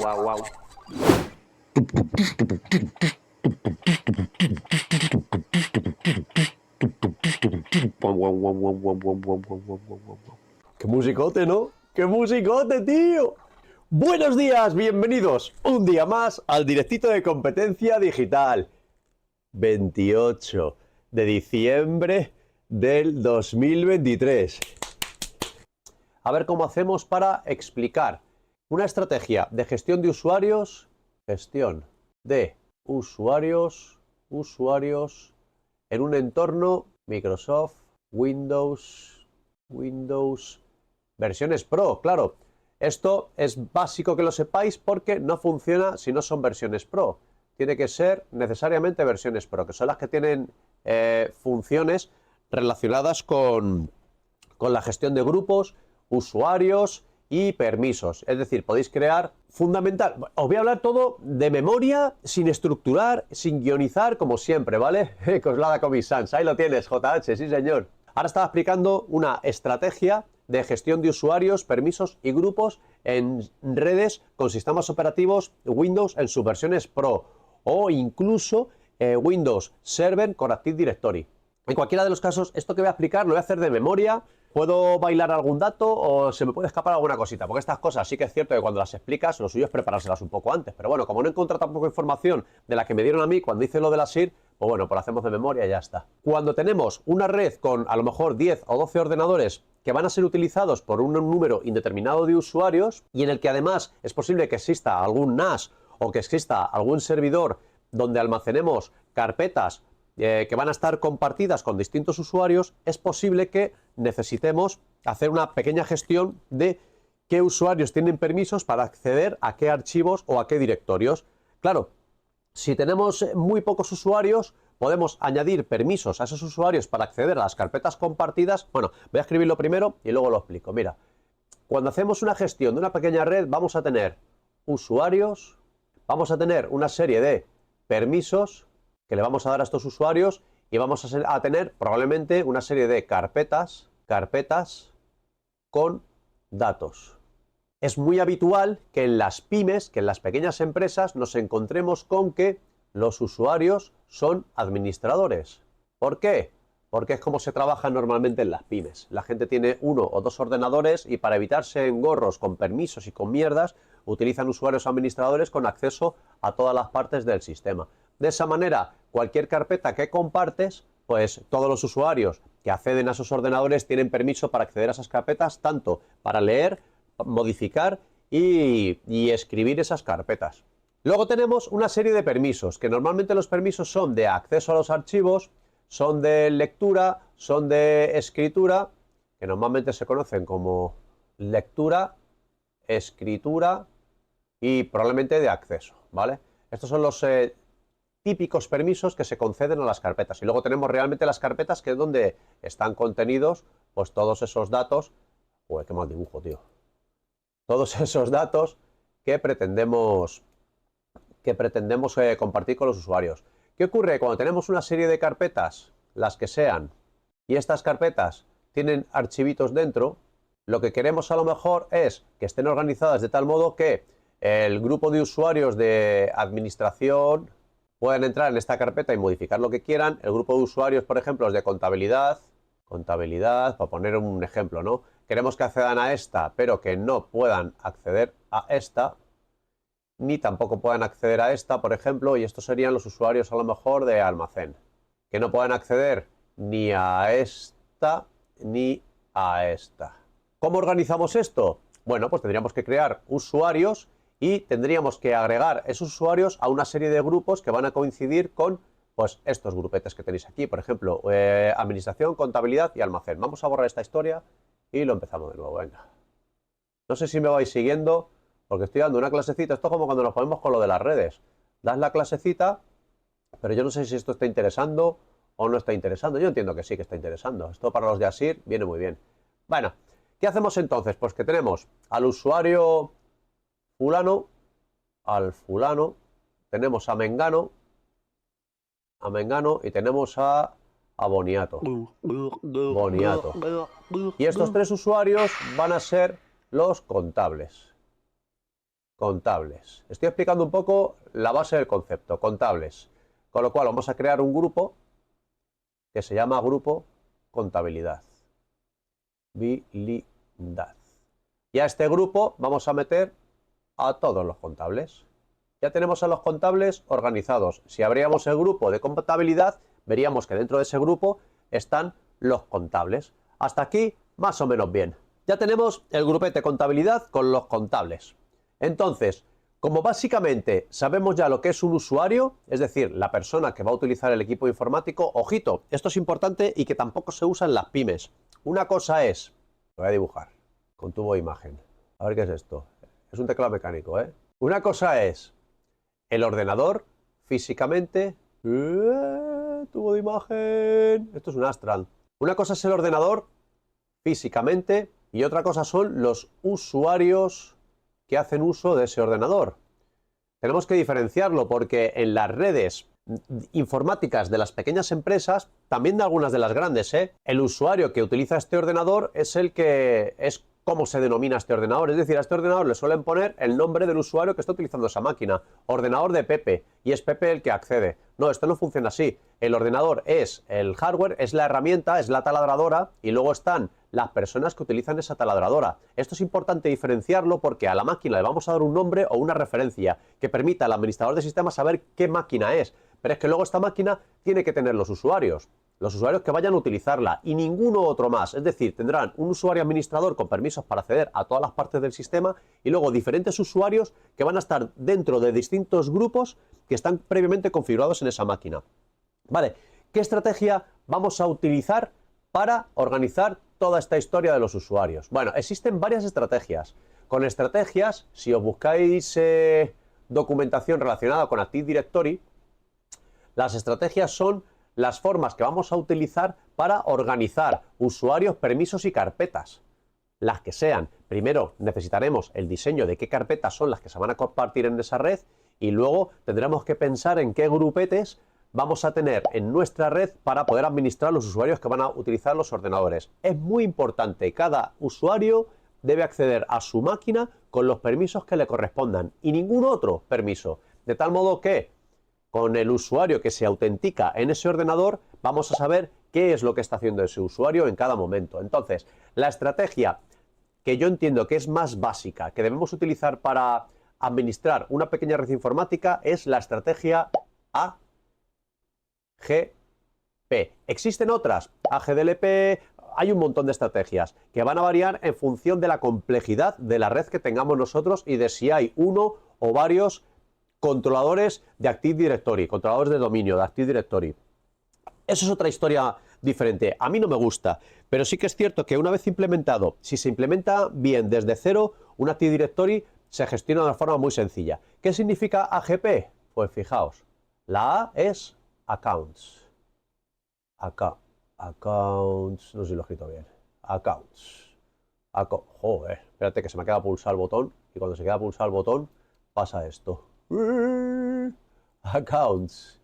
Wow, wow. ¡Qué musicote, ¿no? ¡Qué musicote, tío! Buenos días, bienvenidos un día más al directito de Competencia Digital. 28 de diciembre del 2023. A ver cómo hacemos para explicar una estrategia de gestión de usuarios, en un entorno Microsoft, Windows, versiones Pro, claro. Esto es básico que lo sepáis porque no funciona si no son versiones Pro. Tiene que ser necesariamente versiones Pro, que son las que tienen funciones relacionadas con la gestión de grupos, usuarios y permisos. Es decir, podéis crear fundamental. Os voy a hablar todo de memoria, sin estructurar, sin guionizar, como siempre, ¿vale? Coslada Comic Sans. Ahí lo tienes, JH, sí señor. Ahora estaba explicando una estrategia de gestión de usuarios, permisos y grupos en redes con sistemas operativos Windows en sus versiones Pro o incluso Windows Server con Active Directory. En cualquiera de los casos, esto que voy a explicar lo voy a hacer de memoria. Puedo bailar algún dato o se me puede escapar alguna cosita, porque estas cosas sí que es cierto que cuando las explicas, lo suyo es preparárselas un poco antes. Pero bueno, como no he encontrado tampoco información de la que me dieron a mí cuando hice lo de la SIR, pues bueno, pues lo hacemos de memoria y ya está. Cuando tenemos una red con a lo mejor 10 o 12 ordenadores que van a ser utilizados por un número indeterminado de usuarios y en el que además es posible que exista algún NAS o que exista algún servidor donde almacenemos carpetas que van a estar compartidas con distintos usuarios, es posible que necesitemos hacer una pequeña gestión de qué usuarios tienen permisos para acceder a qué archivos o a qué directorios. Claro, si tenemos muy pocos usuarios, podemos añadir permisos a esos usuarios para acceder a las carpetas compartidas. Bueno, voy a escribirlo primero y luego lo explico. Mira, cuando hacemos una gestión de una pequeña red, vamos a tener usuarios, vamos a tener una serie de permisos que le vamos a dar a estos usuarios y vamos a tener probablemente una serie de carpetas con datos. Es muy habitual que en las pymes, que en las pequeñas empresas, nos encontremos con que los usuarios son administradores. ¿Por qué? Porque es como se trabaja normalmente en las pymes. La gente tiene uno o dos ordenadores y para evitarse engorros con permisos y con mierdas, utilizan usuarios administradores con acceso a todas las partes del sistema. De esa manera, cualquier carpeta que compartes, pues todos los usuarios que acceden a esos ordenadores tienen permiso para acceder a esas carpetas, tanto para leer, modificar y escribir esas carpetas. Luego tenemos una serie de permisos, que normalmente los permisos son de acceso a los archivos, son de lectura, son de escritura, que normalmente se conocen como lectura, escritura y probablemente de acceso, ¿vale? Estos son los típicos permisos que se conceden a las carpetas. Y luego tenemos realmente las carpetas, que es donde están contenidos pues todos esos datos. Uy, qué mal dibujo, tío. Todos esos datos que pretendemos compartir con los usuarios. ¿Qué ocurre? Cuando tenemos una serie de carpetas, las que sean, y estas carpetas tienen archivitos dentro, lo que queremos a lo mejor es que estén organizadas de tal modo que el grupo de usuarios de administración puedan entrar en esta carpeta y modificar lo que quieran. El grupo de usuarios, por ejemplo, es de contabilidad, para poner un ejemplo, ¿no? Queremos que accedan a esta, pero que no puedan acceder a esta, ni tampoco puedan acceder a esta, por ejemplo, y estos serían los usuarios a lo mejor de almacén, que no puedan acceder ni a esta ni a esta. ¿Cómo organizamos esto? Bueno, pues tendríamos que crear usuarios y tendríamos que agregar esos usuarios a una serie de grupos que van a coincidir con pues estos grupetes que tenéis aquí, por ejemplo, administración, contabilidad y almacén. Vamos a borrar esta historia y lo empezamos de nuevo, venga. No sé si me vais siguiendo, porque estoy dando una clasecita. Esto es como cuando nos ponemos con lo de las redes. Das la clasecita, pero yo no sé si esto está interesando o no está interesando. Yo entiendo que sí que está interesando. Esto para los de ASIR viene muy bien. Bueno, ¿qué hacemos entonces? Pues que tenemos al usuario fulano, tenemos a Mengano y tenemos a a Boniato. Boniato. Y estos 3 usuarios van a ser los contables. Contables. Estoy explicando un poco la base del concepto, contables. Con lo cual vamos a crear un grupo que se llama grupo contabilidad. Bilidad. Y a este grupo vamos a meter a todos los contables. Ya tenemos a los contables organizados. Si abríamos el grupo de contabilidad, veríamos que dentro de ese grupo están los contables. Hasta aquí, más o menos bien. Ya tenemos el grupete contabilidad con los contables. Entonces, como básicamente sabemos ya lo que es un usuario, es decir, la persona que va a utilizar el equipo informático, ojito, esto es importante y que tampoco se usa en las pymes. Una cosa es, lo voy a dibujar con tubo de imagen. A ver qué es esto. Es un teclado mecánico, ¿eh? Una cosa es el ordenador físicamente. Tubo de imagen. Esto es un Astral. Una cosa es el ordenador físicamente y otra cosa son los usuarios que hacen uso de ese ordenador. Tenemos que diferenciarlo porque en las redes informáticas de las pequeñas empresas, también de algunas de las grandes, el usuario que utiliza este ordenador es el que es como se denomina este ordenador. Es decir, a este ordenador le suelen poner el nombre del usuario que está utilizando esa máquina. Ordenador de Pepe, y es Pepe el que accede. No, esto no funciona así. El ordenador es el hardware, es la herramienta, es la taladradora, y luego están las personas que utilizan esa taladradora. Esto es importante diferenciarlo porque a la máquina le vamos a dar un nombre o una referencia que permita al administrador de sistemas saber qué máquina es. Pero es que luego esta máquina tiene que tener los usuarios que vayan a utilizarla y ninguno otro más. Es decir, tendrán un usuario administrador con permisos para acceder a todas las partes del sistema y luego diferentes usuarios que van a estar dentro de distintos grupos que están previamente configurados en esa máquina. Vale, ¿qué estrategia vamos a utilizar para organizar toda esta historia de los usuarios? Bueno, existen varias estrategias. Con estrategias, si os buscáis documentación relacionada con Active Directory, las estrategias son las formas que vamos a utilizar para organizar usuarios, permisos y carpetas. Las que sean. Primero necesitaremos el diseño de qué carpetas son las que se van a compartir en esa red y luego tendremos que pensar en qué grupetes vamos a tener en nuestra red para poder administrar los usuarios que van a utilizar los ordenadores. Es muy importante, cada usuario debe acceder a su máquina con los permisos que le correspondan y ningún otro permiso. De tal modo que con el usuario que se autentica en ese ordenador, vamos a saber qué es lo que está haciendo ese usuario en cada momento. Entonces, la estrategia que yo entiendo que es más básica, que debemos utilizar para administrar una pequeña red informática, es la estrategia AGP. Existen otras, AGDLP, hay un montón de estrategias que van a variar en función de la complejidad de la red que tengamos nosotros y de si hay uno o varios controladores de Active Directory, controladores de dominio de Active Directory. Eso es otra historia diferente. A mí no me gusta, pero sí que es cierto que una vez implementado, si se implementa bien desde cero, un Active Directory se gestiona de una forma muy sencilla. ¿Qué significa AGP? Pues fijaos, la A es Accounts. Accounts, no sé si lo he escrito bien. Accounts. Joder, espérate que se me ha quedado pulsar el botón y cuando se queda pulsar el botón pasa esto. Accounts,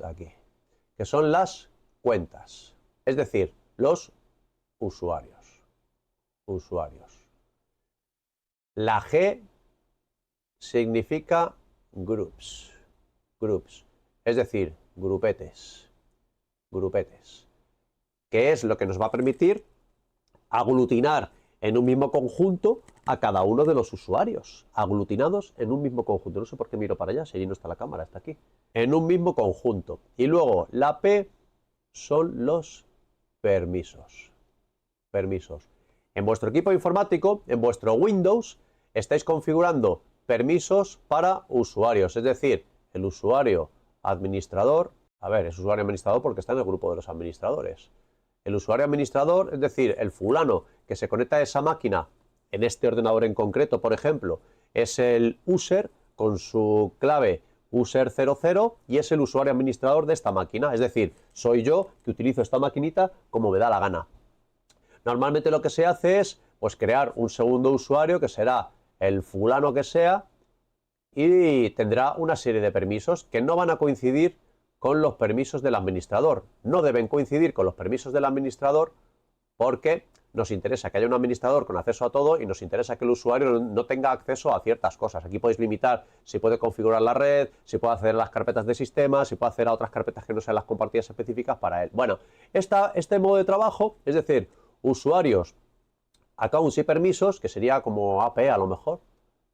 aquí, que son las cuentas, es decir, los usuarios. La G significa groups, es decir, grupetes, que es lo que nos va a permitir aglutinar en un mismo conjunto a cada uno de los usuarios, aglutinados en un mismo conjunto. No sé por qué miro para allá, si allí no está la cámara, está aquí. En un mismo conjunto. Y luego la P son los permisos. En vuestro equipo informático, en vuestro Windows, estáis configurando permisos para usuarios, es decir, el usuario administrador, es usuario administrador porque está en el grupo de los administradores. El usuario administrador, es decir, el fulano que se conecta a esa máquina, en este ordenador en concreto, por ejemplo, es el user con su clave user00 y es el usuario administrador de esta máquina. Es decir, soy yo que utilizo esta maquinita como me da la gana. Normalmente lo que se hace es pues crear un segundo usuario que será el fulano que sea y tendrá una serie de permisos que no van a coincidir con los permisos del administrador. No deben coincidir con los permisos del administrador porque nos interesa que haya un administrador con acceso a todo y nos interesa que el usuario no tenga acceso a ciertas cosas. Aquí podéis limitar si puede configurar la red, si puede acceder a las carpetas de sistema, si puede acceder a otras carpetas que no sean las compartidas específicas para él. Bueno, este modo de trabajo, es decir, usuarios, accounts y permisos, que sería como APE a lo mejor,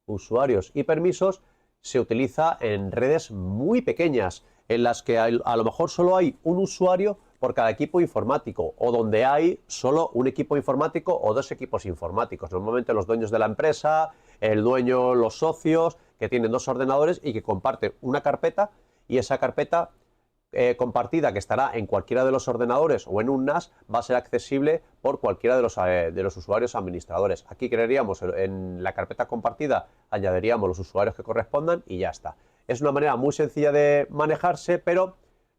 usuarios y permisos, se utiliza en redes muy pequeñas, en las que a lo mejor solo hay un usuario por cada equipo informático, o donde hay solo un equipo informático o dos equipos informáticos. Normalmente los dueños de la empresa, el dueño, los socios, que tienen dos ordenadores y que comparten una carpeta, y esa carpeta compartida, que estará en cualquiera de los ordenadores o en un NAS, va a ser accesible por cualquiera de los usuarios administradores. Aquí crearíamos en la carpeta compartida, añadiríamos los usuarios que correspondan y ya está. Es una manera muy sencilla de manejarse, pero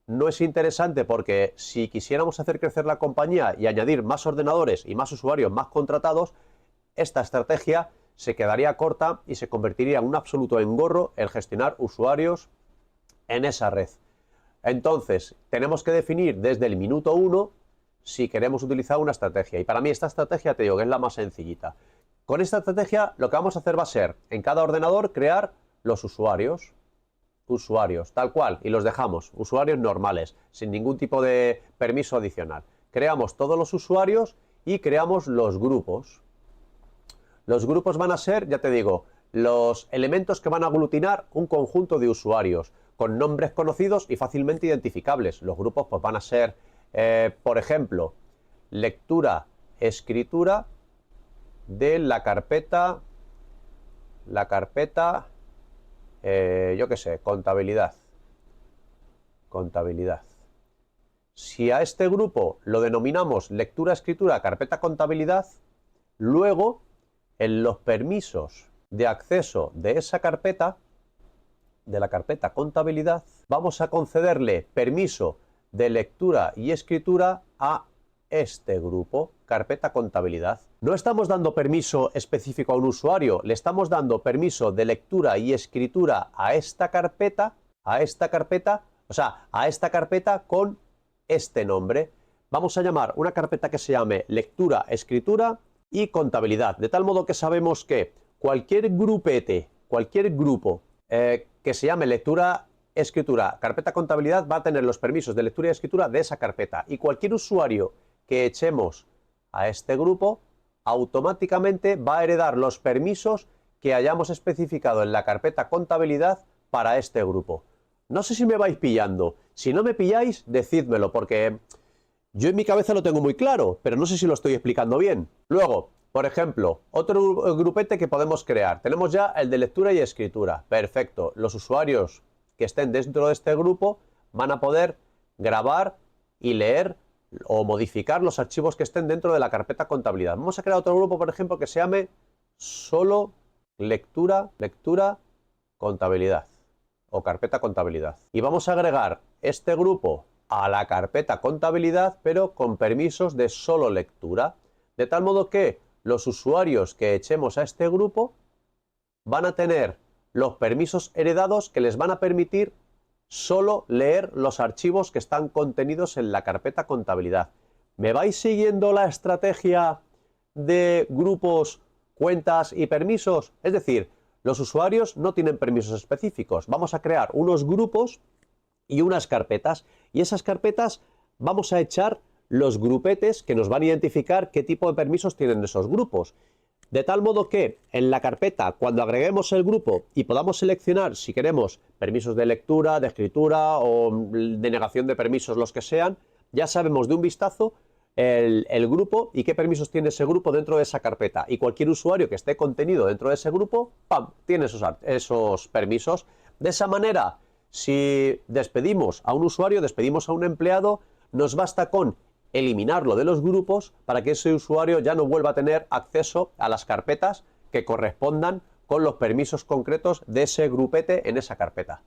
no es interesante porque si quisiéramos hacer crecer la compañía y añadir más ordenadores y más usuarios más contratados, esta estrategia se quedaría corta y se convertiría en un absoluto engorro el gestionar usuarios en esa red. Entonces, tenemos que definir desde el minuto 1 si queremos utilizar una estrategia. Y para mí esta estrategia, te digo, que es la más sencillita. Con esta estrategia lo que vamos a hacer va a ser, en cada ordenador, crear los usuarios, tal cual, y los dejamos, usuarios normales, sin ningún tipo de permiso adicional. Creamos todos los usuarios y creamos los grupos. Los grupos van a ser, ya te digo, los elementos que van a aglutinar un conjunto de usuarios con nombres conocidos y fácilmente identificables. Los grupos pues van a ser, por ejemplo, lectura, escritura de la carpeta, yo qué sé, contabilidad. Si a este grupo lo denominamos lectura, escritura, carpeta, contabilidad, luego en los permisos de acceso de esa carpeta, de la carpeta contabilidad, vamos a concederle permiso de lectura y escritura a este grupo, carpeta contabilidad. No estamos dando permiso específico a un usuario, le estamos dando permiso de lectura y escritura a esta carpeta con este nombre. Vamos a llamar una carpeta que se llame lectura, escritura y contabilidad, de tal modo que sabemos que cualquier grupete, cualquier grupo que se llame lectura, escritura, carpeta contabilidad, va a tener los permisos de lectura y escritura de esa carpeta, y cualquier usuario que echemos a este grupo automáticamente va a heredar los permisos que hayamos especificado en la carpeta contabilidad para este grupo. No sé si me vais pillando. Si no me pilláis, decídmelo, porque yo en mi cabeza lo tengo muy claro, pero no sé si lo estoy explicando bien. Luego, por ejemplo, otro grupete que podemos crear. Tenemos ya el de lectura y escritura. Perfecto. Los usuarios que estén dentro de este grupo van a poder grabar y leer o modificar los archivos que estén dentro de la carpeta contabilidad. Vamos a crear otro grupo, por ejemplo, que se llame solo lectura, contabilidad o carpeta contabilidad. Y vamos a agregar este grupo a la carpeta contabilidad, pero con permisos de solo lectura, de tal modo que los usuarios que echemos a este grupo van a tener los permisos heredados que les van a permitir solo leer los archivos que están contenidos en la carpeta contabilidad. ¿Me vais siguiendo la estrategia de grupos, cuentas y permisos? Es decir, los usuarios no tienen permisos específicos. Vamos a crear unos grupos y unas carpetas, y esas carpetas vamos a echar los grupetes que nos van a identificar qué tipo de permisos tienen esos grupos. De tal modo que en la carpeta, cuando agreguemos el grupo y podamos seleccionar si queremos permisos de lectura, de escritura o de negación de permisos, los que sean, ya sabemos de un vistazo el grupo y qué permisos tiene ese grupo dentro de esa carpeta. Y cualquier usuario que esté contenido dentro de ese grupo, ¡pam!, tiene esos permisos. De esa manera, si despedimos a un usuario, despedimos a un empleado, nos basta con eliminarlo de los grupos para que ese usuario ya no vuelva a tener acceso a las carpetas que correspondan con los permisos concretos de ese grupete en esa carpeta.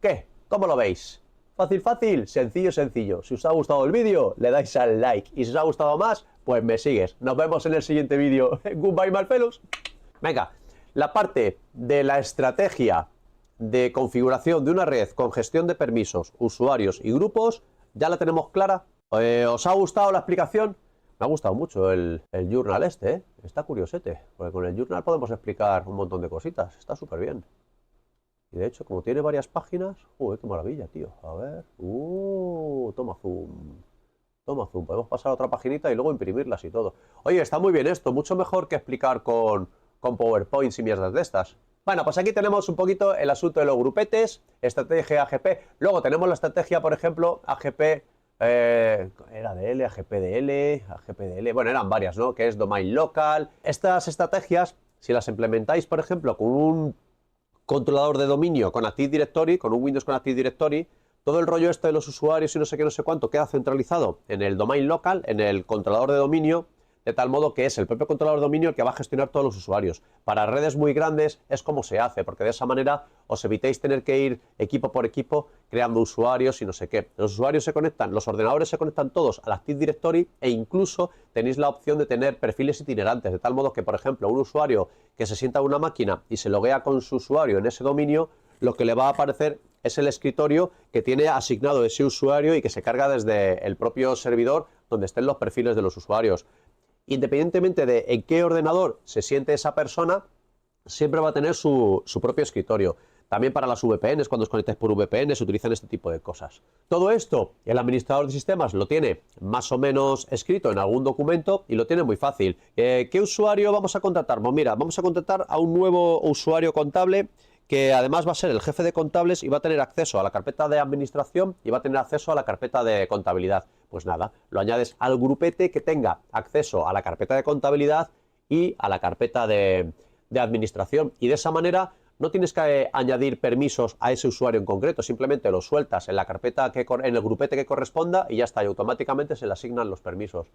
¿Qué? ¿Cómo lo veis? Fácil, fácil, sencillo, sencillo. Si os ha gustado el vídeo, le dais al like, y si os ha gustado más, pues me sigues. Nos vemos en el siguiente vídeo. Goodbye, my fellows. Venga, la parte de la estrategia de configuración de una red con gestión de permisos, usuarios y grupos ya la tenemos clara. ¿Os ha gustado la explicación? Me ha gustado mucho el journal este, ¿eh? Está curiosete, porque con el journal podemos explicar un montón de cositas, está súper bien. Y de hecho, como tiene varias páginas, ¡uy, qué maravilla, tío! A ver, toma zoom. Toma zoom, podemos pasar a otra paginita y luego imprimirlas y todo. Oye, está muy bien esto, mucho mejor que explicar con PowerPoints y mierdas de estas. Bueno, pues aquí tenemos un poquito el asunto de los grupetes, estrategia AGP. Luego tenemos la estrategia, por ejemplo, AGP, era DL, AGPDL, AGPDL, bueno, eran varias, ¿no? Que es Domain Local. Estas estrategias, si las implementáis, por ejemplo, con un controlador de dominio con Active Directory, con un Windows con Active Directory, todo el rollo este de los usuarios y no sé qué, no sé cuánto, queda centralizado en el domain local, en el controlador de dominio, de tal modo que es el propio controlador de dominio el que va a gestionar todos los usuarios. Para redes muy grandes es como se hace, porque de esa manera os evitéis tener que ir equipo por equipo creando usuarios y no sé qué. Los usuarios se conectan, los ordenadores se conectan todos al Active Directory e incluso tenéis la opción de tener perfiles itinerantes, de tal modo que, por ejemplo, un usuario que se sienta en una máquina y se loguea con su usuario en ese dominio, lo que le va a aparecer es el escritorio que tiene asignado ese usuario y que se carga desde el propio servidor donde estén los perfiles de los usuarios. Independientemente de en qué ordenador se siente esa persona, siempre va a tener su propio escritorio. También para las VPNs, cuando os conectáis por VPN, se utilizan este tipo de cosas. Todo esto, el administrador de sistemas lo tiene más o menos escrito en algún documento y lo tiene muy fácil. ¿Qué usuario vamos a contratar? Pues mira, vamos a contratar a un nuevo usuario contable que además va a ser el jefe de contables y va a tener acceso a la carpeta de administración y va a tener acceso a la carpeta de contabilidad. Pues nada, lo añades al grupete que tenga acceso a la carpeta de contabilidad y a la carpeta de administración. Y de esa manera no tienes que añadir permisos a ese usuario en concreto, simplemente lo sueltas en la carpeta en el grupete que corresponda y ya está, y automáticamente se le asignan los permisos.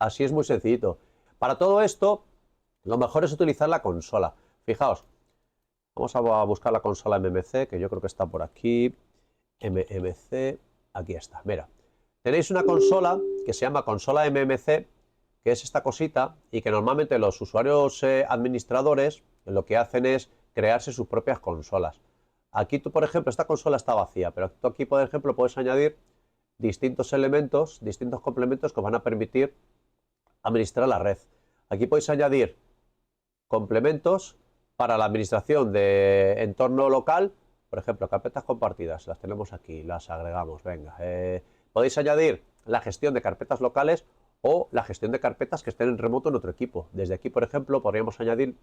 Así es muy sencillito. Para todo esto, lo mejor es utilizar la consola. Fijaos, vamos a buscar la consola MMC, que yo creo que está por aquí. MMC, aquí está, mira. Tenéis una consola que se llama consola MMC, que es esta cosita, y que normalmente los usuarios administradores lo que hacen es crearse sus propias consolas. Aquí tú, por ejemplo, esta consola está vacía, pero tú aquí, por ejemplo, puedes añadir distintos elementos, distintos complementos que os van a permitir administrar la red. Aquí podéis añadir complementos para la administración de entorno local, por ejemplo, carpetas compartidas, las tenemos aquí, las agregamos, venga. Podéis añadir la gestión de carpetas locales o la gestión de carpetas que estén en remoto en otro equipo. Desde aquí, por ejemplo, podríamos añadir,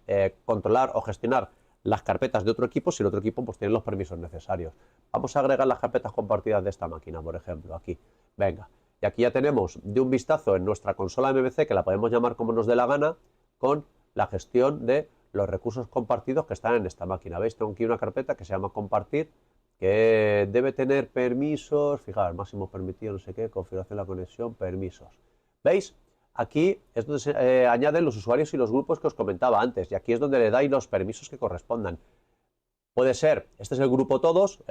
controlar o gestionar las carpetas de otro equipo si el otro equipo pues, tiene los permisos necesarios. Vamos a agregar las carpetas compartidas de esta máquina, por ejemplo, aquí. Venga. Y aquí ya tenemos de un vistazo en nuestra consola MVC, que la podemos llamar como nos dé la gana, con la gestión de los recursos compartidos que están en esta máquina. ¿Veis? Tengo aquí una carpeta que se llama compartir, que debe tener permisos, fijaos, máximo permitido, no sé qué, configuración de la conexión, permisos. ¿Veis? Aquí es donde se añaden los usuarios y los grupos que os comentaba antes, y aquí es donde le dais los permisos que correspondan. Puede ser, este es el grupo todos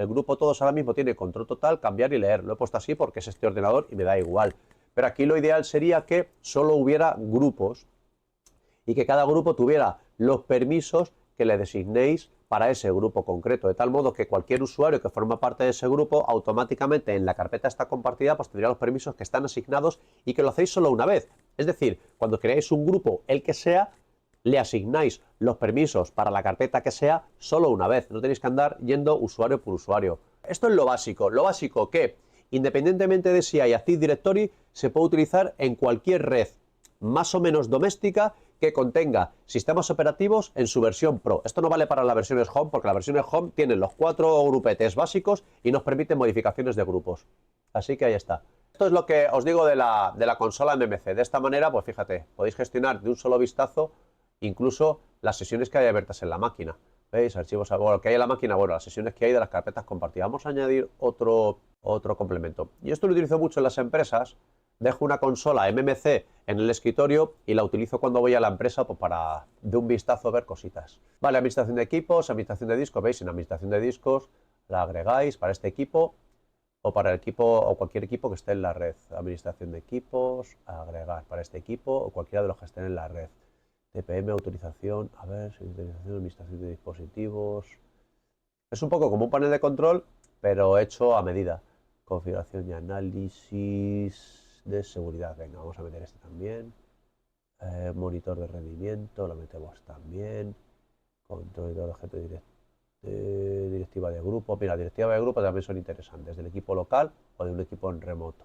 ahora mismo tiene control total, cambiar y leer. Lo he puesto así porque es este ordenador y me da igual. Pero aquí lo ideal sería que solo hubiera grupos y que cada grupo tuviera los permisos que le designéis para ese grupo concreto, de tal modo que cualquier usuario que forma parte de ese grupo automáticamente en la carpeta esta compartida pues tendría los permisos que están asignados y que lo hacéis solo una vez. Es decir, cuando creáis un grupo, el que sea, le asignáis los permisos para la carpeta que sea solo una vez. No tenéis que andar yendo usuario por usuario. Esto es lo básico que independientemente de si hay Active Directory, se puede utilizar en cualquier red más o menos doméstica que contenga sistemas operativos en su versión Pro. Esto no vale para las versiones Home, porque las versiones Home tienen los 4 grupetes básicos y nos permiten modificaciones de grupos. Así que ahí está. Esto es lo que os digo de la consola MMC. De esta manera, pues fíjate, podéis gestionar de un solo vistazo incluso las sesiones que hay abiertas en la máquina. ¿Veis? Archivos, bueno, que hay en la máquina, bueno, las sesiones que hay de las carpetas compartidas. Vamos a añadir otro complemento. Y esto lo utilizo mucho en las empresas. Dejo una consola MMC en el escritorio y la utilizo cuando voy a la empresa pues, para de un vistazo ver cositas. Vale, administración de equipos, administración de discos, veis, en administración de discos la agregáis para este equipo o para el equipo o cualquier equipo que esté en la red. Administración de equipos, agregar para este equipo o cualquiera de los que estén en la red. TPM, autorización, a ver, autorización, administración de dispositivos. Es un poco como un panel de control, pero hecho a medida. Configuración y análisis de seguridad. Venga, vamos a meter este también. Monitor de rendimiento, lo metemos también. Control de objeto directiva de grupo. Mira, directiva de grupo también son interesantes, del equipo local o de un equipo en remoto.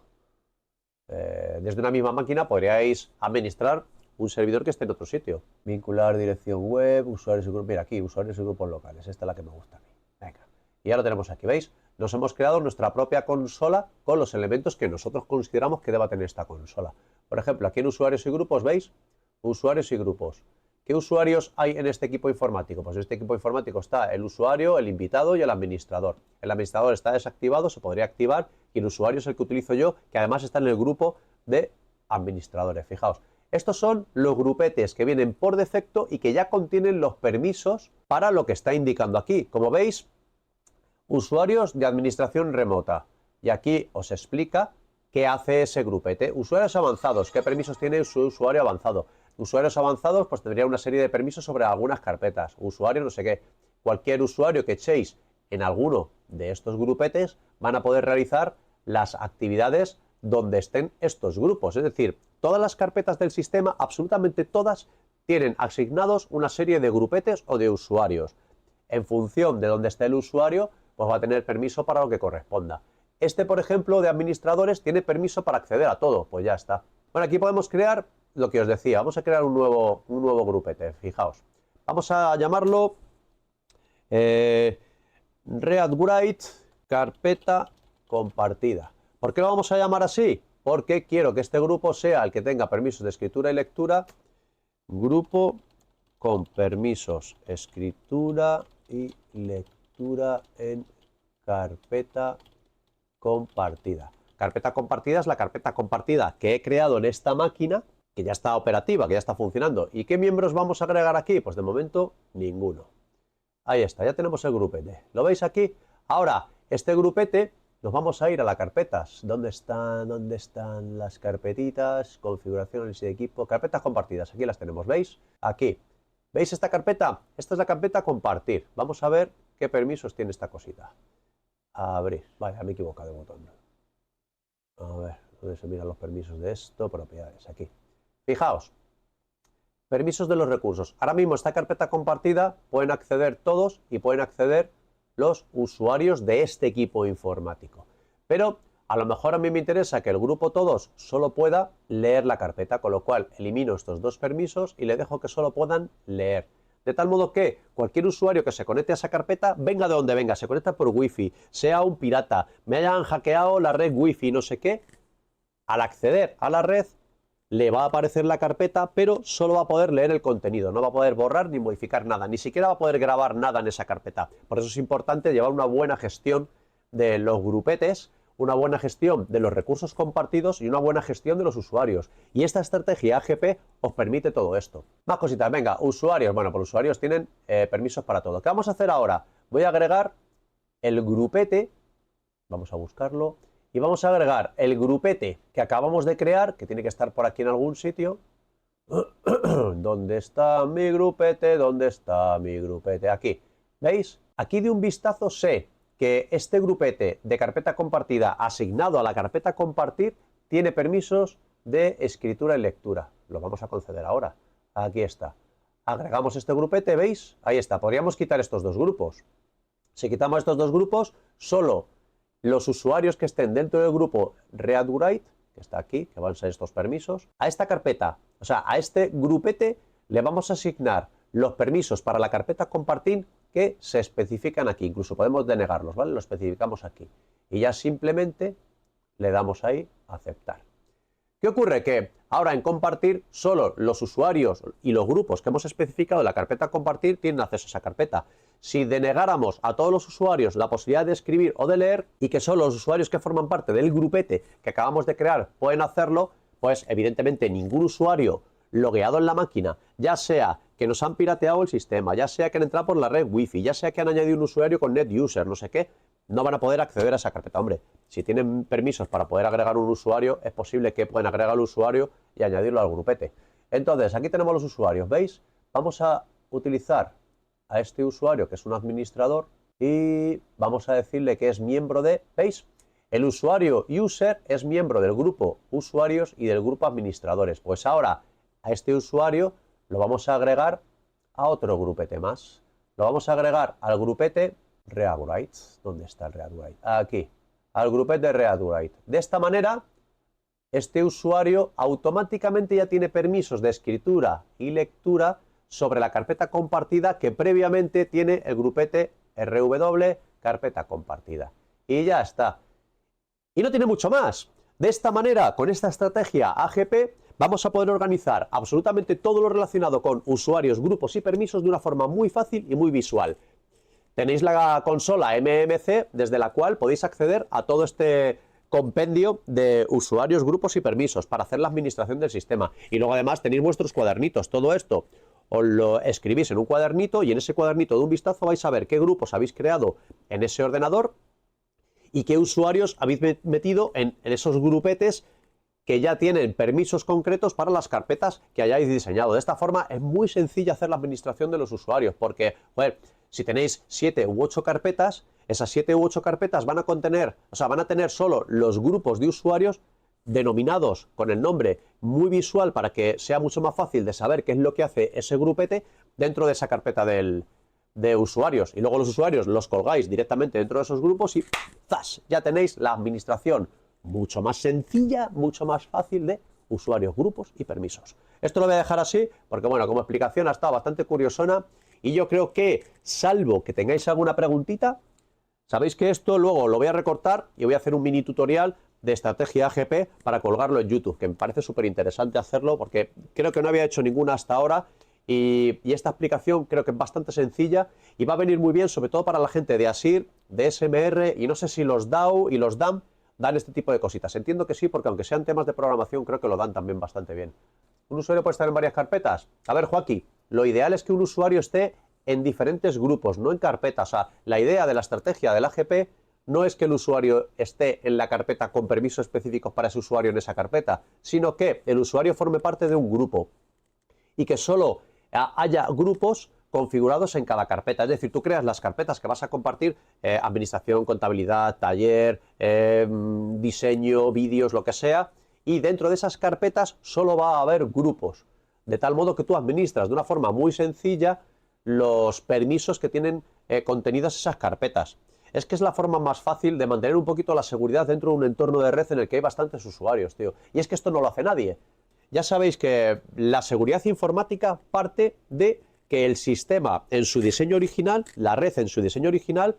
Desde una misma máquina podríais administrar un servidor que esté en otro sitio. Vincular dirección web, usuarios y grupos. Mira, aquí, usuarios y grupos locales. Esta es la que me gusta a mí. Venga. Y ya lo tenemos aquí, ¿veis? Nos hemos creado nuestra propia consola con los elementos que nosotros consideramos que deba tener esta consola. Por ejemplo, aquí en usuarios y grupos, ¿veis? Usuarios y grupos. ¿Qué usuarios hay en este equipo informático? Pues en este equipo informático está el usuario, el invitado y el administrador. El administrador está desactivado, se podría activar, y el usuario es el que utilizo yo, que además está en el grupo de administradores. Fijaos, estos son los grupetes que vienen por defecto y que ya contienen los permisos para lo que está indicando aquí. Como veis, usuarios de administración remota. Y aquí os explica qué hace ese grupete. Usuarios avanzados, qué permisos tiene su usuario avanzado. Usuarios avanzados, pues tendría una serie de permisos sobre algunas carpetas. Usuario no sé qué. Cualquier usuario que echéis en alguno de estos grupetes van a poder realizar las actividades donde estén estos grupos. Es decir, todas las carpetas del sistema, absolutamente todas, tienen asignados una serie de grupetes o de usuarios. En función de dónde esté el usuario, pues va a tener permiso para lo que corresponda. Este, por ejemplo, de administradores tiene permiso para acceder a todo. Pues ya está. Bueno, aquí podemos crear lo que os decía. Vamos a crear un nuevo grupete. Fijaos. Vamos a llamarlo Read-Write carpeta compartida. ¿Por qué lo vamos a llamar así? Porque quiero que este grupo sea el que tenga permisos de escritura y lectura. Grupo con permisos escritura y lectura en carpeta compartida. Carpeta compartida es la carpeta compartida que he creado en esta máquina, que ya está operativa, que ya está funcionando. ¿Y qué miembros vamos a agregar aquí? Pues de momento ninguno. Ahí está, ya tenemos el grupete. ¿Lo veis aquí? Ahora, este grupete, nos vamos a ir a las carpetas. ¿Dónde están las carpetitas? Configuraciones de equipo. Carpetas compartidas, aquí las tenemos, ¿veis? Aquí. ¿Veis esta carpeta? Esta es la carpeta compartir. Vamos a ver qué permisos tiene esta cosita. Abrir. Vale, me he equivocado de botón. A ver, ¿dónde se miran los permisos de esto? Propiedades, aquí. Fijaos. Permisos de los recursos. Ahora mismo esta carpeta compartida pueden acceder todos y pueden acceder los usuarios de este equipo informático. Pero a lo mejor a mí me interesa que el grupo todos solo pueda leer la carpeta, con lo cual elimino estos dos permisos y le dejo que solo puedan leer. De tal modo que cualquier usuario que se conecte a esa carpeta, venga de donde venga, se conecta por wifi, sea un pirata, me hayan hackeado la red wifi, no sé qué, al acceder a la red le va a aparecer la carpeta, pero solo va a poder leer el contenido, no va a poder borrar ni modificar nada, ni siquiera va a poder grabar nada en esa carpeta. Por eso es importante llevar una buena gestión de los grupetes, una buena gestión de los recursos compartidos y una buena gestión de los usuarios. Y esta estrategia AGP os permite todo esto. Más cositas, venga, usuarios. Bueno, pues usuarios tienen permisos para todo. ¿Qué vamos a hacer ahora? Voy a agregar el grupete, vamos a buscarlo, y vamos a agregar el grupete que acabamos de crear, que tiene que estar por aquí en algún sitio. ¿Dónde está mi grupete? ¿Dónde está mi grupete? Aquí. ¿Veis? Aquí de un vistazo sé que este grupete de carpeta compartida asignado a la carpeta compartir tiene permisos de escritura y lectura. Lo vamos a conceder ahora. Aquí está. Agregamos este grupete, ¿veis? Ahí está. Podríamos quitar estos dos grupos. Si quitamos estos dos grupos, solo los usuarios que estén dentro del grupo Read-Write, que está aquí, que van a ser estos permisos, a esta carpeta, o sea, a este grupete le vamos a asignar los permisos para la carpeta compartir que se especifican aquí. Incluso podemos denegarlos, ¿vale? Lo especificamos aquí. Y ya simplemente le damos ahí a aceptar. ¿Qué ocurre? Que ahora en compartir solo los usuarios y los grupos que hemos especificado en la carpeta compartir tienen acceso a esa carpeta. Si denegáramos a todos los usuarios la posibilidad de escribir o de leer y que solo los usuarios que forman parte del grupete que acabamos de crear pueden hacerlo, pues evidentemente ningún usuario logueado en la máquina, ya sea que nos han pirateado el sistema, ya sea que han entrado por la red wifi, ya sea que han añadido un usuario con NetUser, no sé qué, no van a poder acceder a esa carpeta. Hombre, si tienen permisos para poder agregar un usuario, es posible que puedan agregar al usuario y añadirlo al grupete. Entonces, aquí tenemos los usuarios, ¿veis? Vamos a utilizar a este usuario, que es un administrador, y vamos a decirle que es miembro de, ¿veis? El usuario user es miembro del grupo usuarios y del grupo administradores. Pues ahora a este usuario lo vamos a agregar a otro grupete más. Lo vamos a agregar al grupete readWrite. ¿Dónde está el readWrite? Aquí, al grupete readWrite. De esta manera, este usuario automáticamente ya tiene permisos de escritura y lectura sobre la carpeta compartida que previamente tiene el grupete rw carpeta compartida. Y ya está. Y no tiene mucho más. De esta manera, con esta estrategia AGP, vamos a poder organizar absolutamente todo lo relacionado con usuarios, grupos y permisos de una forma muy fácil y muy visual. Tenéis la consola MMC desde la cual podéis acceder a todo este compendio de usuarios, grupos y permisos para hacer la administración del sistema. Y luego además tenéis vuestros cuadernitos. Todo esto os lo escribís en un cuadernito y en ese cuadernito de un vistazo vais a ver qué grupos habéis creado en ese ordenador y qué usuarios habéis metido en esos grupetes que ya tienen permisos concretos para las carpetas que hayáis diseñado. De esta forma es muy sencilla hacer la administración de los usuarios, porque, bueno, si tenéis 7 u 8 carpetas, esas 7 u 8 carpetas van a contener, van a tener solo los grupos de usuarios denominados con el nombre muy visual para que sea mucho más fácil de saber qué es lo que hace ese grupete dentro de esa carpeta de usuarios, y luego los usuarios los colgáis directamente dentro de esos grupos y ¡zas! Ya tenéis la administración mucho más sencilla, mucho más fácil de usuarios, grupos y permisos. Esto lo voy a dejar así porque, bueno, como explicación ha estado bastante curiosona y yo creo que, salvo que tengáis alguna preguntita, sabéis que esto luego lo voy a recortar y voy a hacer un mini tutorial de estrategia AGP para colgarlo en YouTube, que me parece súper interesante hacerlo porque creo que no había hecho ninguna hasta ahora. Y esta explicación creo que es bastante sencilla y va a venir muy bien, sobre todo para la gente de ASIR, de SMR, y no sé si los DAO y los DAM dan este tipo de cositas. Entiendo que sí, porque aunque sean temas de programación, creo que lo dan también bastante bien. ¿Un usuario puede estar en varias carpetas? A ver, Joaquín, lo ideal es que un usuario esté en diferentes grupos, no en carpetas. O sea, la idea de la estrategia del AGP no es que el usuario esté en la carpeta con permisos específicos para ese usuario en esa carpeta, sino que el usuario forme parte de un grupo y que solo haya grupos configurados en cada carpeta. Es decir, tú creas las carpetas que vas a compartir, administración, contabilidad, taller, diseño, vídeos, lo que sea, y dentro de esas carpetas solo va a haber grupos, de tal modo que tú administras de una forma muy sencilla los permisos que tienen contenidas esas carpetas. Es que es la forma más fácil de mantener un poquito la seguridad dentro de un entorno de red en el que hay bastantes usuarios, tío. Y es que esto no lo hace nadie. Ya sabéis que la seguridad informática parte de que el sistema en su diseño original, la red en su diseño original,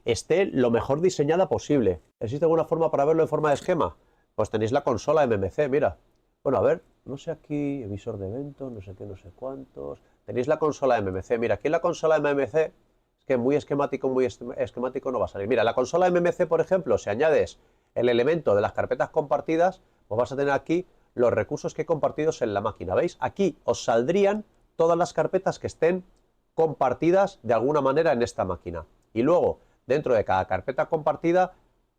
esté lo mejor diseñada posible. ¿Existe alguna forma para verlo en forma de esquema? Pues tenéis la consola MMC, mira. Bueno, a ver, no sé aquí, emisor de eventos, no sé qué, no sé cuántos. Tenéis la consola MMC, mira, aquí en la consola MMC, es que muy esquemático no va a salir. Mira, la consola MMC, por ejemplo, si añades el elemento de las carpetas compartidas, pues vas a tener aquí los recursos que he compartido en la máquina. ¿Veis? Aquí os saldrían todas las carpetas que estén compartidas de alguna manera en esta máquina. Y luego, dentro de cada carpeta compartida,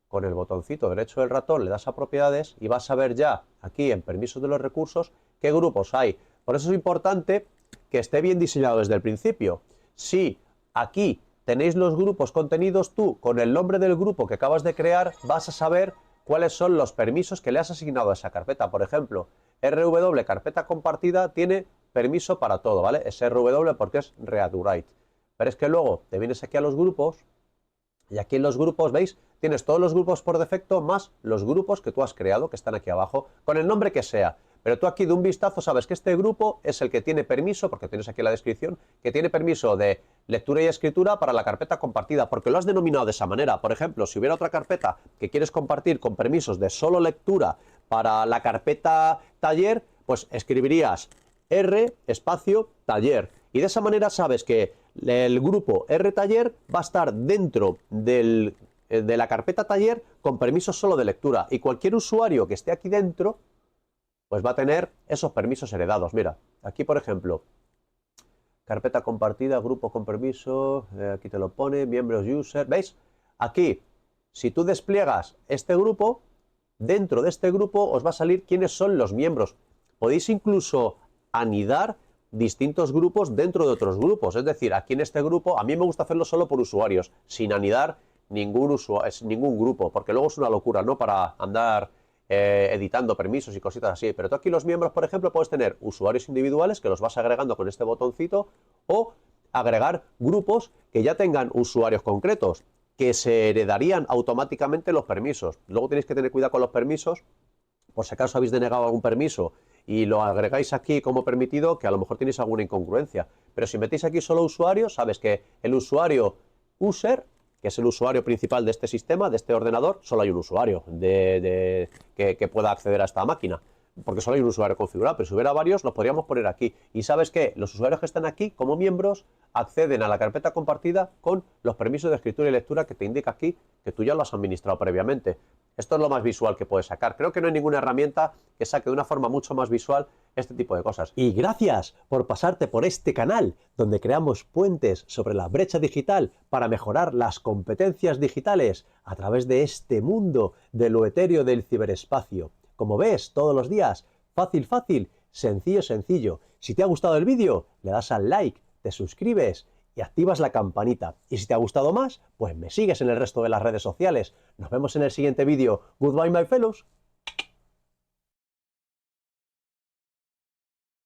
con el botoncito derecho del ratón le das a propiedades y vas a ver ya aquí en permisos de los recursos qué grupos hay. Por eso es importante que esté bien diseñado desde el principio. Si aquí tenéis los grupos contenidos, tú con el nombre del grupo que acabas de crear vas a saber cuáles son los permisos que le has asignado a esa carpeta. Por ejemplo, RW carpeta compartida tiene permiso para todo, ¿vale? Es RW porque es readWrite. Pero es que luego te vienes aquí a los grupos y aquí en los grupos, ¿veis? Tienes todos los grupos por defecto más los grupos que tú has creado, que están aquí abajo, con el nombre que sea. Pero tú aquí de un vistazo sabes que este grupo es el que tiene permiso, porque tienes aquí la descripción, que tiene permiso de lectura y escritura para la carpeta compartida, porque lo has denominado de esa manera. Por ejemplo, si hubiera otra carpeta que quieres compartir con permisos de solo lectura para la carpeta taller, pues escribirías R espacio taller. Y de esa manera sabes que el grupo R taller va a estar dentro de la carpeta taller con permisos solo de lectura. Y cualquier usuario que esté aquí dentro, pues va a tener esos permisos heredados. Mira, aquí por ejemplo, carpeta compartida, grupo con permiso, aquí te lo pone, miembros user, ¿veis? Aquí, si tú despliegas este grupo, dentro de este grupo os va a salir quiénes son los miembros. Podéis incluso anidar distintos grupos dentro de otros grupos. Es decir, aquí en este grupo, a mí me gusta hacerlo solo por usuarios, sin anidar ningún grupo, porque luego es una locura, ¿no? Para andar editando permisos y cositas así. Pero tú aquí los miembros, por ejemplo, puedes tener usuarios individuales que los vas agregando con este botoncito, o agregar grupos que ya tengan usuarios concretos, que se heredarían automáticamente los permisos. Luego tenéis que tener cuidado con los permisos, por si acaso habéis denegado algún permiso y lo agregáis aquí como permitido, que a lo mejor tenéis alguna incongruencia. Pero si metéis aquí solo usuarios, sabes que el usuario user, que es el usuario principal de este sistema, de este ordenador, solo hay un usuario que pueda acceder a esta máquina, porque solo hay un usuario configurado, pero si hubiera varios los podríamos poner aquí. Y sabes que los usuarios que están aquí como miembros acceden a la carpeta compartida con los permisos de escritura y lectura que te indica aquí que tú ya lo has administrado previamente. Esto es lo más visual que puedes sacar. Creo que no hay ninguna herramienta que saque de una forma mucho más visual este tipo de cosas. Y gracias por pasarte por este canal, donde creamos puentes sobre la brecha digital para mejorar las competencias digitales a través de este mundo de lo etéreo del ciberespacio. Como ves, todos los días, fácil, fácil, sencillo, sencillo. Si te ha gustado el vídeo, le das al like, te suscribes y activas la campanita. Y si te ha gustado más, pues me sigues en el resto de las redes sociales. Nos vemos en el siguiente vídeo. Goodbye, my fellows.